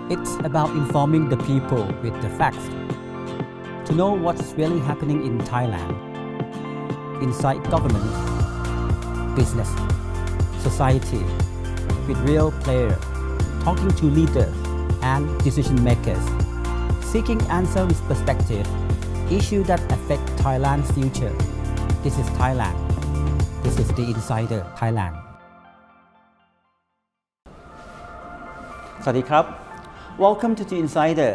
It's about informing the people with the facts to know what's really happening in Thailand, inside government, business, society, with real players, talking to leaders and decision makers, seeking answer with perspective, issues that affect Thailand's future. This is Thailand. This is the Insider Thailand. สวัสดีครับ Welcome to the Insider.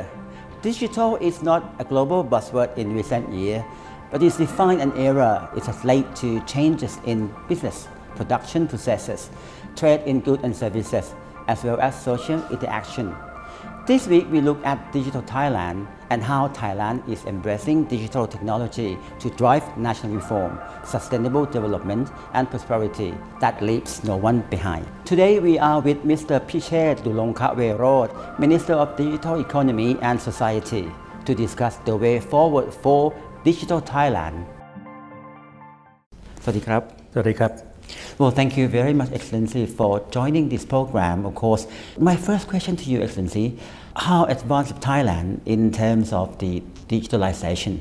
Digital is not a global buzzword in recent years, but it's defined an era. It has led to changes in business, production processes, trade in goods and services, as well as social interaction. This week we look at Digital Thailand and how Thailand is embracing digital technology to drive national reform, sustainable development and prosperity that leaves no one behind. Today we are with Mr. Pichet Durongkaveroj, Minister of Digital Economy and Society, to discuss the way forward for Digital Thailand. สวัสดีครับ สวัสดีครับ Well, thank you very much, Excellency, for joining this program. Of course, my first question to you, Excellency, how advanced is Thailand in terms of the digitalization?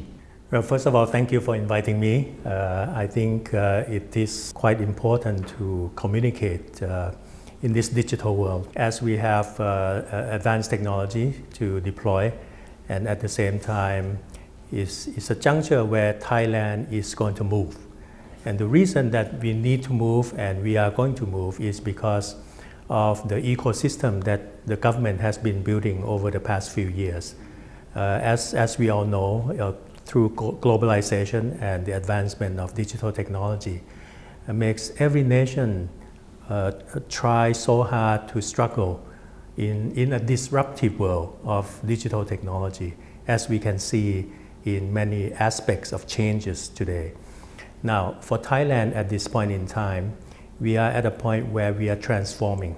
Well, first of all, thank you for inviting me. I think it is quite important to communicate in this digital world as we have advanced technology to deploy, and at the same time, it's a juncture where Thailand is going to move. And the reason that we need to move and we are going to move is because of the ecosystem that the government has been building over the past few years. As we all know, through globalization and the advancement of digital technology, it makes every nation try so hard to struggle in a disruptive world of digital technology, as we can see in many aspects of changes today. Now, for Thailand at this point in time, we are at a point where we are transforming.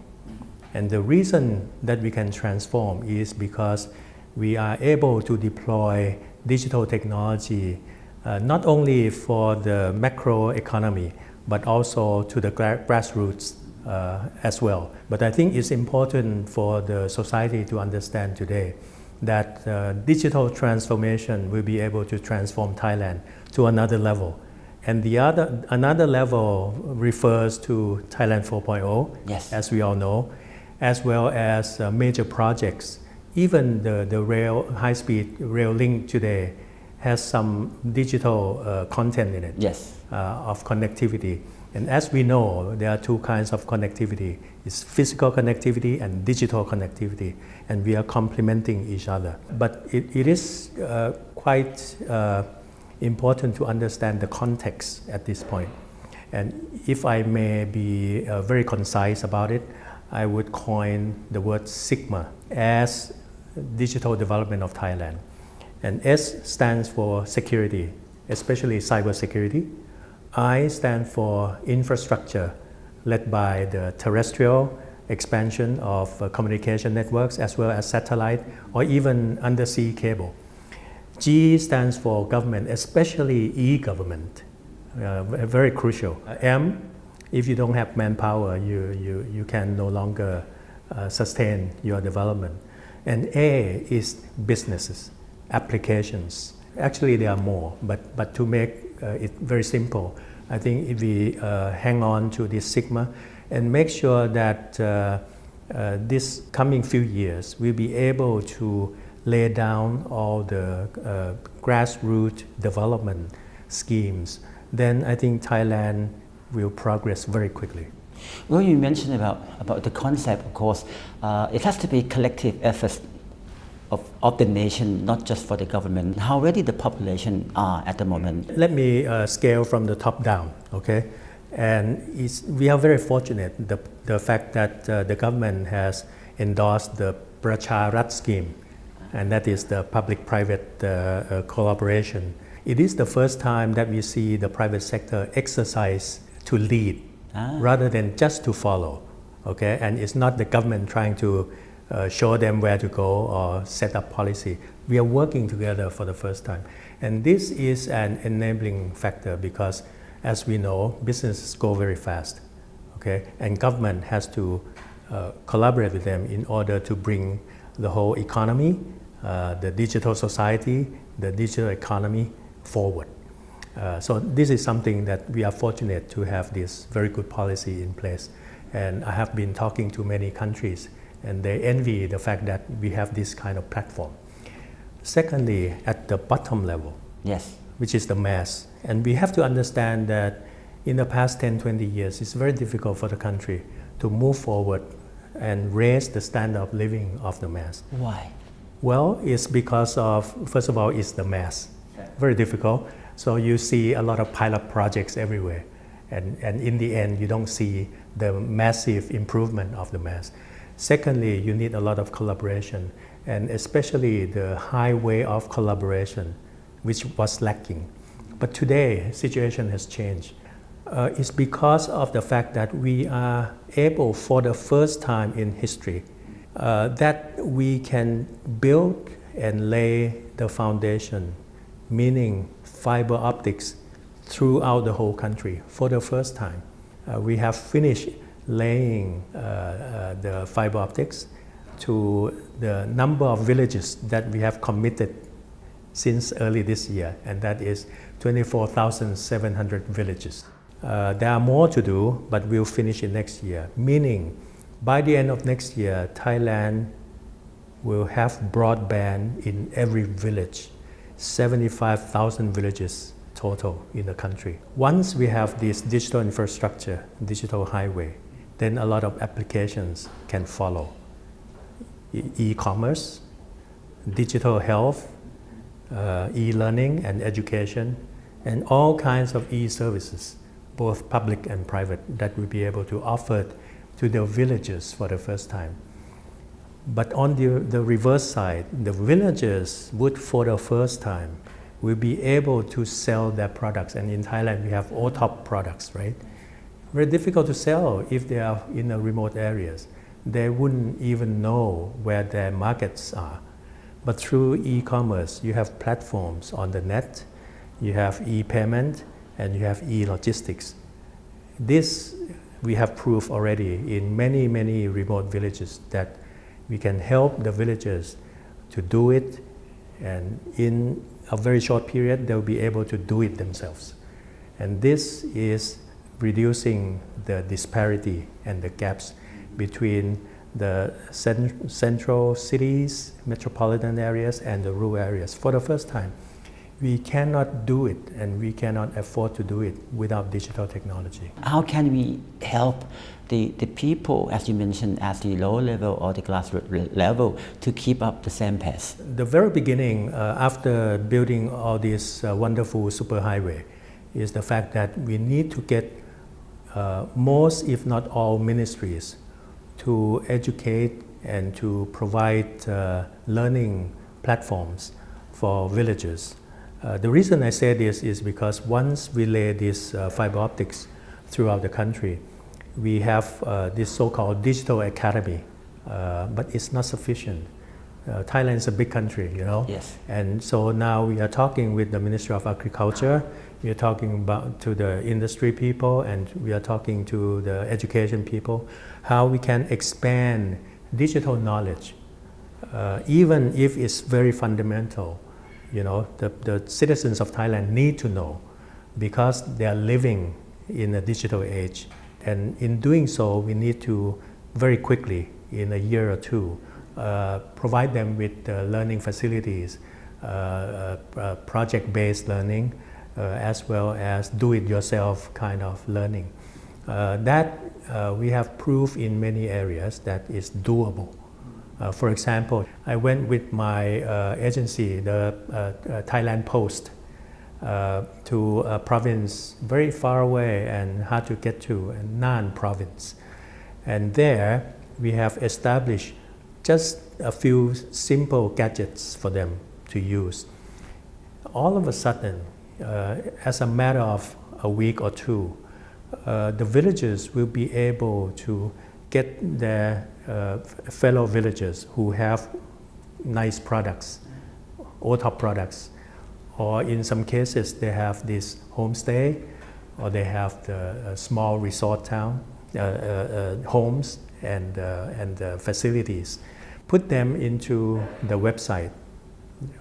And the reason that we can transform is because we are able to deploy digital technology not only for the macro economy, but also to the grassroots as well. But I think it's important for the society to understand today that digital transformation will be able to transform Thailand to another level. And another level refers to Thailand 4.0, Yes. as we all know, as well as major projects. Even the high-speed rail link today has some digital content in it, Yes. of connectivity. And as we know, there are two kinds of connectivity. It's physical connectivity and digital connectivity, and we are complementing each other. But it is quite important to understand the context at this point. And if I may be very concise about it, I would coin the word Sigma as digital development of Thailand. And S stands for security, especially cyber security. I stand for infrastructure, led by the terrestrial expansion of communication networks as well as satellite or even undersea cable. G stands for government, especially e-government, very crucial. M, if you don't have manpower, you can no longer sustain your development. And A is businesses, applications. Actually, there are more, but to make it very simple, I think if we hang on to this Sigma and make sure that this coming few years we'll be able to lay down all the grassroots development schemes, then I think Thailand will progress very quickly. Well, you mentioned about the concept, of course. It has to be collective efforts of the nation, not just for the government. How ready the population are at the moment? Let me scale from the top down, okay? And we are very fortunate the fact that the government has endorsed the Pracharat scheme, and that is the public-private collaboration. It is the first time that we see the private sector exercise to lead rather than just to follow, okay? And it's not the government trying to show them where to go or set up policy. We are working together for the first time. And this is an enabling factor because, as we know, businesses go very fast, okay? And government has to collaborate with them in order to bring the whole economy, the digital society, the digital economy forward. So this is something that we are fortunate to have this very good policy in place. And I have been talking to many countries, and they envy the fact that we have this kind of platform. Secondly, at the bottom level, Yes. which is the mass. And we have to understand that in the past 10, 20 years, it's very difficult for the country to move forward and raise the standard of living of the mass. Why? Well, it's because of, first of all, it's the mass. Very difficult. So you see a lot of pilot projects everywhere. And in the end, you don't see the massive improvement of the mass. Secondly, you need a lot of collaboration, and especially the high way of collaboration, which was lacking. But today, situation has changed. It's because of the fact that we are able, for the first time in history, that we can build and lay the foundation, meaning fiber optics, throughout the whole country for the first time. We have finished laying the fiber optics to the number of villages that we have committed since early this year, and that is 24,700 villages. There are more to do, but we'll finish it next year, meaning by the end of next year, Thailand will have broadband in every village, 75,000 villages total in the country. Once we have this digital infrastructure, digital highway, then a lot of applications can follow. E-commerce, digital health, e-learning and education, and all kinds of e-services, both public and private, that we'll be able to offer to the villages for the first time. But on the reverse side, the villagers would, for the first time, will be able to sell their products. And in Thailand, we have all top products, right? Very difficult to sell if they are in the remote areas. They wouldn't even know where their markets are. But through e-commerce, you have platforms on the net, you have e-payment, and you have e-logistics. This we have proof already in many, many remote villages that we can help the villagers to do it, and in a very short period, they'll be able to do it themselves. And this is reducing the disparity and the gaps between the central cities, metropolitan areas, and the rural areas. For the first time, we cannot do it, and we cannot afford to do it without digital technology. How can we help the people, as you mentioned, at the low level or the grassroots level, to keep up the same pace? The very beginning, after building all this wonderful superhighway, is the fact that we need to get most, if not all, ministries to educate and to provide learning platforms for villagers. The reason I say this is because once we lay this fiber optics throughout the country, we have this so-called digital academy, but it's not sufficient. Thailand is a big country, you know. Yes. And so now we are talking with the Ministry of Agriculture, we are talking about to the industry people, and we are talking to the education people, how we can expand digital knowledge, even if it's very fundamental. You know, the citizens of Thailand need to know because they are living in a digital age. And in doing so, we need to very quickly, in a year or two, provide them with learning facilities, project-based learning, as well as do-it-yourself kind of learning. That we have proof in many areas that is doable. For example, I went with my agency, the Thailand Post, to a province very far away and hard to get to, Nan province. And there we have established just a few simple gadgets for them to use. All of a sudden, as a matter of a week or two, the villagers will be able to get their fellow villagers who have nice products, all-top products, or in some cases they have this homestay, or they have the small resort town, homes and facilities. put them into the website,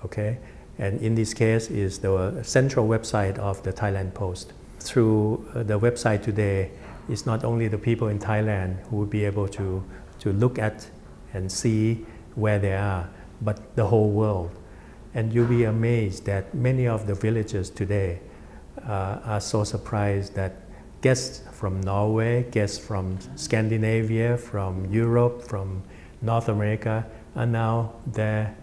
okay? And in this case is the central website of the Thailand Post. Through the website today, it's not only the people in Thailand who will be able to look at and see where they are, but the whole world. And you'll be amazed that many of the villages today are so surprised that guests from Norway, guests from Scandinavia, from Europe, from North America are now their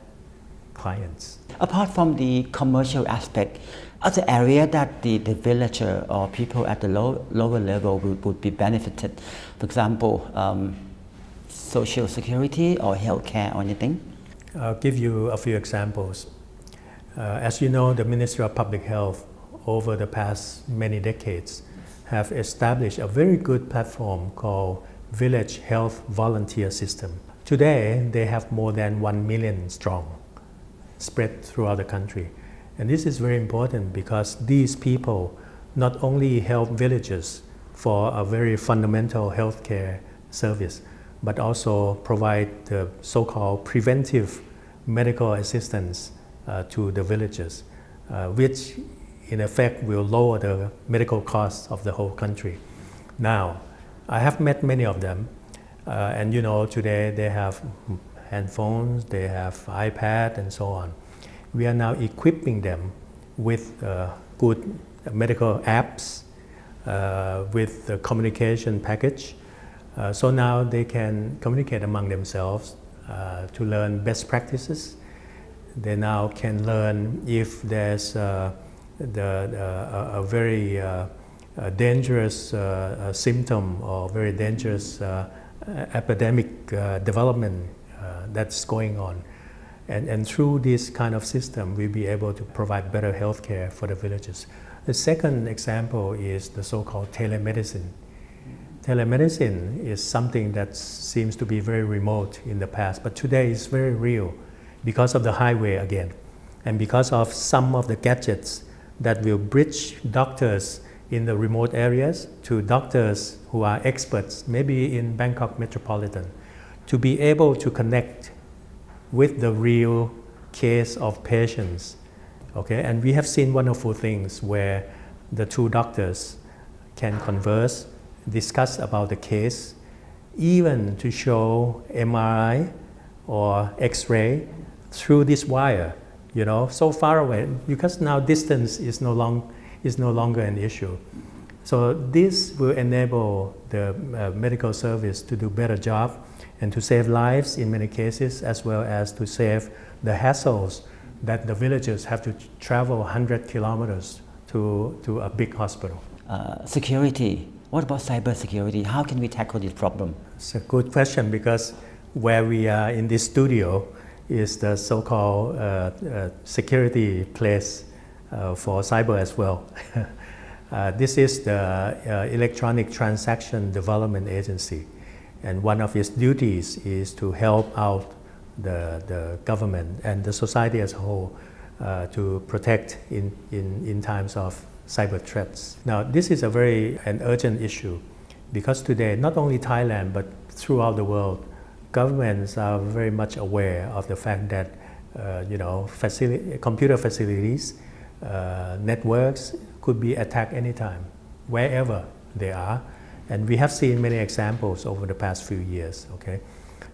clients. Apart from the commercial aspect, other area that the villager or people at the lower level would be benefited, for example, social security or healthcare or anything? I'll give you a few examples. As you know, the Ministry of Public Health over the past many decades have established a very good platform called Village Health Volunteer System. Today, they have more than 1 million strong, spread throughout the country. And this is very important because these people not only help villages for a very fundamental healthcare service, but also provide the so-called preventive medical assistance to the villagers, which in effect will lower the medical costs of the whole country. Now, I have met many of them, and you know, today they have handphones, they have iPad and so on. We are now equipping them with good medical apps, with the communication package. So now they can communicate among themselves to learn best practices. They now can learn if there's a very dangerous symptom or very dangerous epidemic development that's going on. And through this kind of system, we'll be able to provide better health care for the villages. The second example is the so-called telemedicine. Telemedicine is something that seems to be very remote in the past, but today is very real because of the highway again, and because of some of the gadgets that will bridge doctors in the remote areas to doctors who are experts, maybe in Bangkok Metropolitan, to be able to connect with the real case of patients. Okay, and we have seen wonderful things where the two doctors can converse, discuss about the case, even to show MRI or X-ray through this wire, you know, so far away, because now distance is no longer an issue. So this will enable the medical service to do a better job and to save lives in many cases, as well as to save the hassles that the villagers have to travel 100 kilometers to a big hospital. Security. What about cyber security? How can we tackle this problem? It's a good question because where we are in this studio is the so-called security place for cyber as well. This is the Electronic Transaction Development Agency, and one of its duties is to help out the government and the society as a whole to protect in times of cyber threats. Now, this is an urgent issue because today, not only Thailand, but throughout the world, governments are very much aware of the fact that computer facilities, networks could be attacked anytime, wherever they are. And we have seen many examples over the past few years. Okay,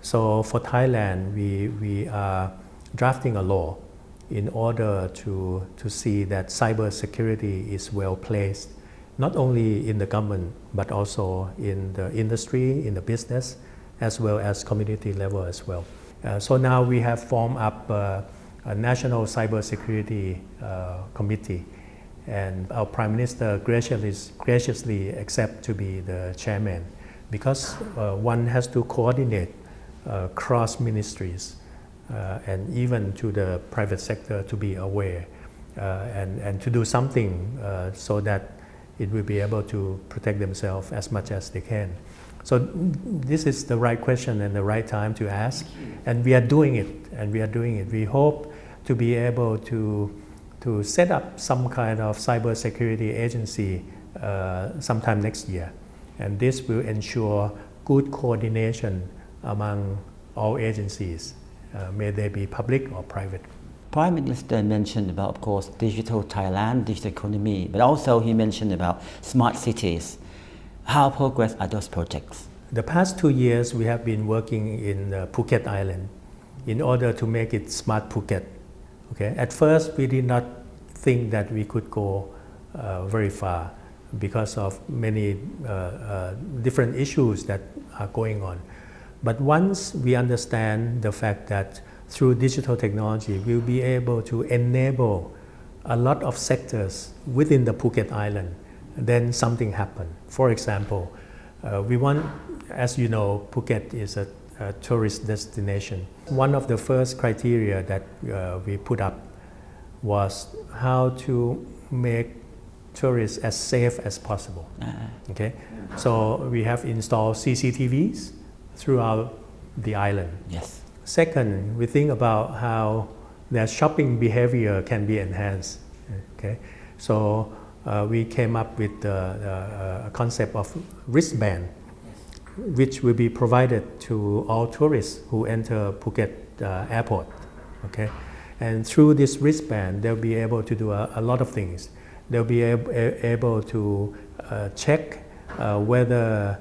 so for Thailand, we are drafting a law in order to see that cyber security is well placed, not only in the government, but also in the industry, in the business, as well as community level as well. So now we have formed up a National Cybersecurity Committee, and our Prime Minister graciously accepted to be the chairman because one has to coordinate cross ministries and even to the private sector to be aware and to do something so that it will be able to protect themselves as much as they can. So this is the right question and the right time to ask, and we are doing it. We hope to be able to set up some kind of cybersecurity agency sometime next year, and this will ensure good coordination among all agencies, may they be public or private. Prime Minister mentioned about, of course, digital Thailand, digital economy, but also he mentioned about smart cities. How progress are those projects? The past 2 years, we have been working in Phuket Island in order to make it smart Phuket. Okay? At first, we did not think that we could go very far because of many different issues that are going on. But once we understand the fact that through digital technology, we'll be able to enable a lot of sectors within the Phuket Island, then something happened. For example, we want, as you know, Phuket is a tourist destination. One of the first criteria that we put up was how to make tourists as safe as possible. Okay, so we have installed CCTVs throughout the island. Yes. Second, we think about how their shopping behavior can be enhanced. Okay, so we came up with a concept of wristband, which will be provided to all tourists who enter Phuket airport. Okay, and through this wristband, they'll be able to do a lot of things. They'll be able to check whether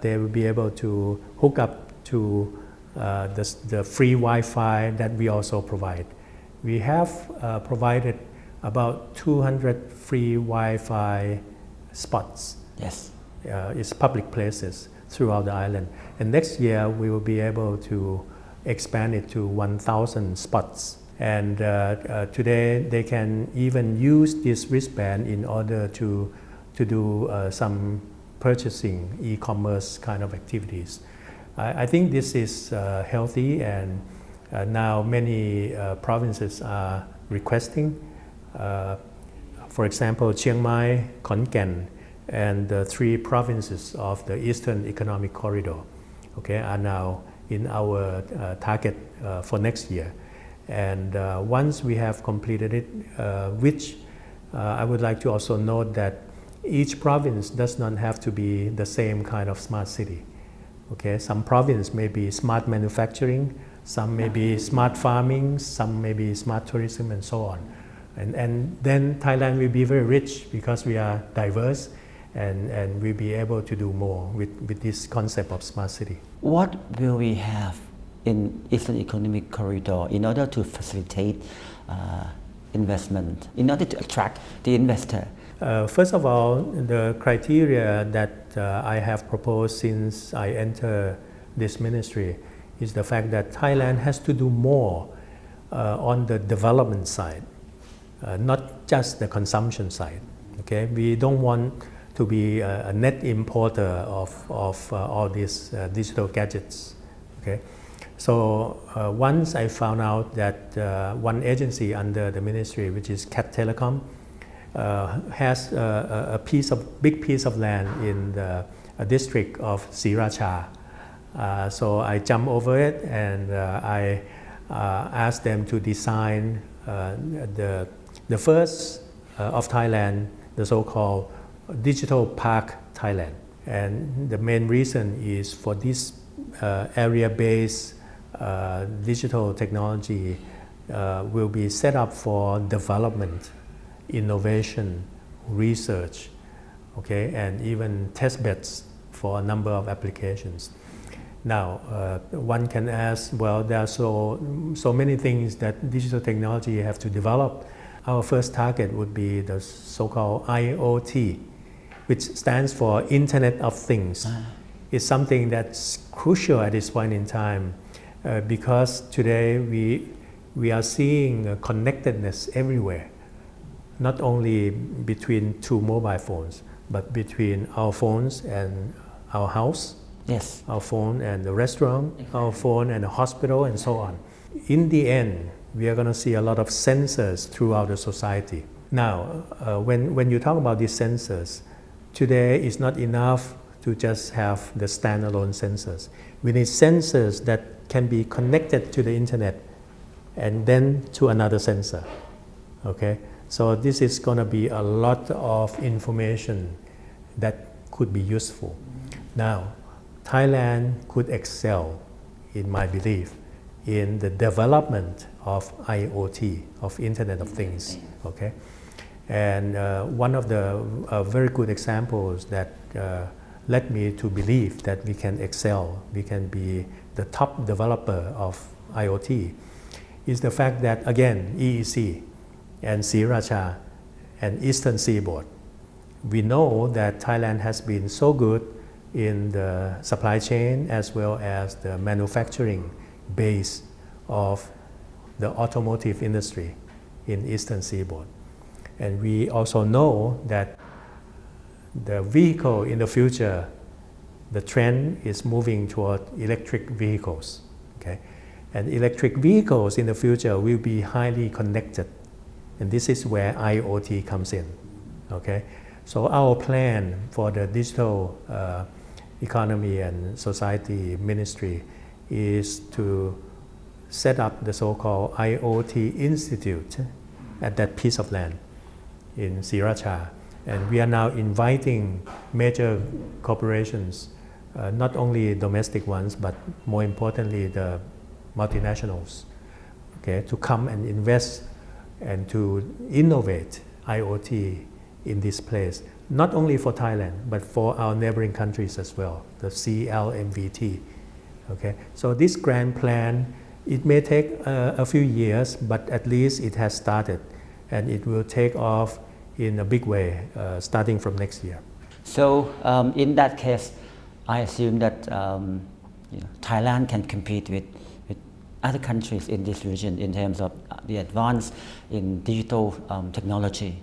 they will be able to hook up to the free Wi-Fi that we also provide. We have provided about 200 free Wi-Fi spots. Yes. It's public places throughout the island. And next year, we will be able to expand it to 1,000 spots. And today, they can even use this wristband in order to do some purchasing, e-commerce kind of activities. I think this is healthy, and now many provinces are requesting. For example, Chiang Mai, Khon Kaen, and the 3 provinces of the Eastern Economic Corridor, okay, are now in our target for next year. And once we have completed it, which I would like to also note that each province does not have to be the same kind of smart city. Okay, some province may be smart manufacturing, some may be smart farming, some may be smart tourism, and so on. And then Thailand will be very rich because we are diverse, and we'll be able to do more with this concept of smart city. What will we have in Eastern Economic Corridor in order to facilitate investment, in order to attract the investor? First of all, the criteria that I have proposed since I entered this ministry is the fact that Thailand has to do more on the development side, not just the consumption side. Okay, we don't want to be a net importer of all these digital gadgets. Okay, so once I found out that one agency under the ministry, which is CAT Telecom, has a big piece of land in the district of Sriracha. So I jumped over it, and I asked them to design the first of Thailand, the so-called Digital Park Thailand. And the main reason is for this area-based digital technology will be set up for development, innovation, research, okay, and even test beds for a number of applications. Now, one can ask, well, there are so many things that digital technology have to develop. Our first target would be the so-called IoT, which stands for Internet of Things. It's something that's crucial at this point in time because today we are seeing connectedness everywhere. Not only between 2 mobile phones, but between our phones and our house, yes, our phone and the restaurant, our phone and the hospital, and so on. In the end, we are going to see a lot of sensors throughout the society. Now, when you talk about these sensors, today it's not enough to just have the standalone sensors. We need sensors that can be connected to the internet and then to another sensor. Okay? So this is going to be a lot of information that could be useful. Now, Thailand could excel in my belief, in the development of IoT, of Internet of Things. Okay, and one of the very good examples that led me to believe that we can excel, we can be the top developer of IoT, is the fact that again EEC and Sriracha and Eastern Seaboard, we know that Thailand has been so good in the supply chain as well as the manufacturing base of the automotive industry in Eastern Seaboard. And we also know that the vehicle in the future, the trend is moving toward electric vehicles. Okay? And electric vehicles in the future will be highly connected. And this is where IoT comes in. Okay? So our plan for the digital economy and society ministry is to set up the so-called IoT Institute at that piece of land in Sriracha. And we are now inviting major corporations, not only domestic ones, but more importantly the multinationals, okay, to come and invest and to innovate IoT in this place, not only for Thailand, but for our neighboring countries as well, the CLMVT. Okay? So this grand plan, it may take a few years, but at least it has started, and it will take off in a big way starting from next year. So in that case, I assume that Thailand can compete with other countries in this region in terms of the advance in digital technology.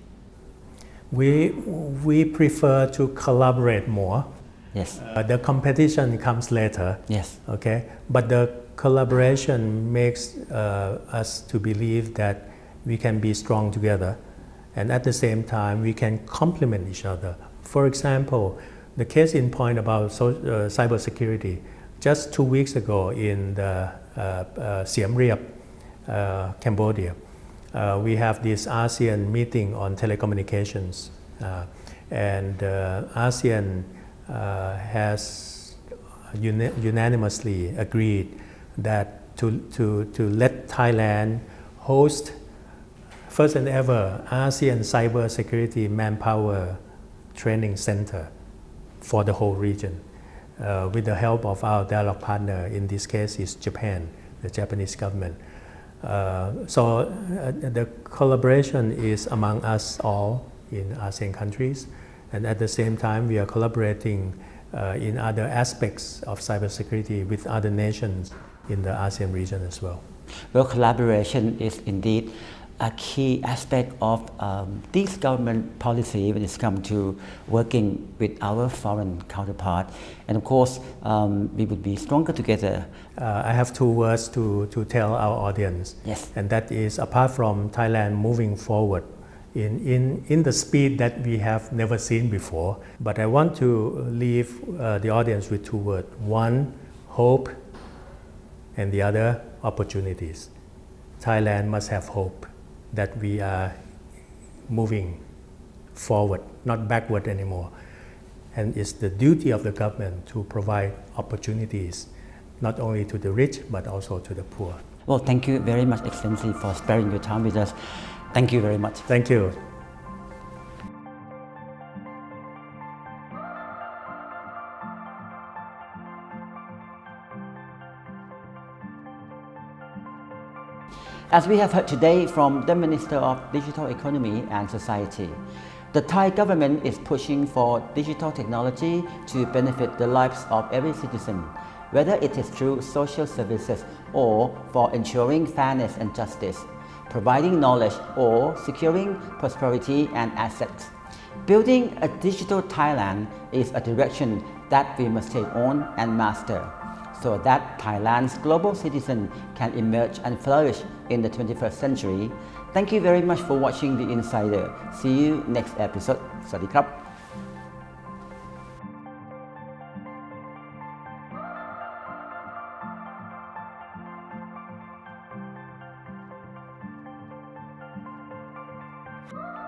We prefer to collaborate more. Yes. The competition comes later. Yes. Okay. But the collaboration makes us to believe that we can be strong together, and at the same time we can complement each other. For example, the case in point about cybersecurity. Just 2 weeks ago in the Siem Reap, Cambodia, we have this ASEAN meeting on telecommunications, and ASEAN has unanimously agreed that to let Thailand host first and ever ASEAN Cyber Security Manpower Training Center for the whole region, with the help of our dialogue partner, in this case is Japan, the Japanese government. So the collaboration is among us all in ASEAN countries, and at the same time we are collaborating in other aspects of cybersecurity with other nations in the ASEAN region as well. Well, collaboration is indeed a key aspect of this government policy when it comes to working with our foreign counterpart. And of course, we would be stronger together. I have 2 words to tell our audience. Yes. And that is, apart from Thailand moving forward in the speed that we have never seen before, but I want to leave the audience with 2 words. One, hope, and the other, opportunities. Thailand must have hope that we are moving forward, not backward anymore. And it's the duty of the government to provide opportunities, not only to the rich, but also to the poor. Well, thank you very much, Excellency, for sparing your time with us. Thank you very much. Thank you. As we have heard today from the Minister of Digital Economy and Society, the Thai government is pushing for digital technology to benefit the lives of every citizen, whether it is through social services or for ensuring fairness and justice, providing knowledge or securing prosperity and assets. Building a digital Thailand is a direction that we must take on and master, so that Thailand's global citizen can emerge and flourish in the 21st century. Thank you very much for watching The Insider. See you next episode. สวัสดีครับ you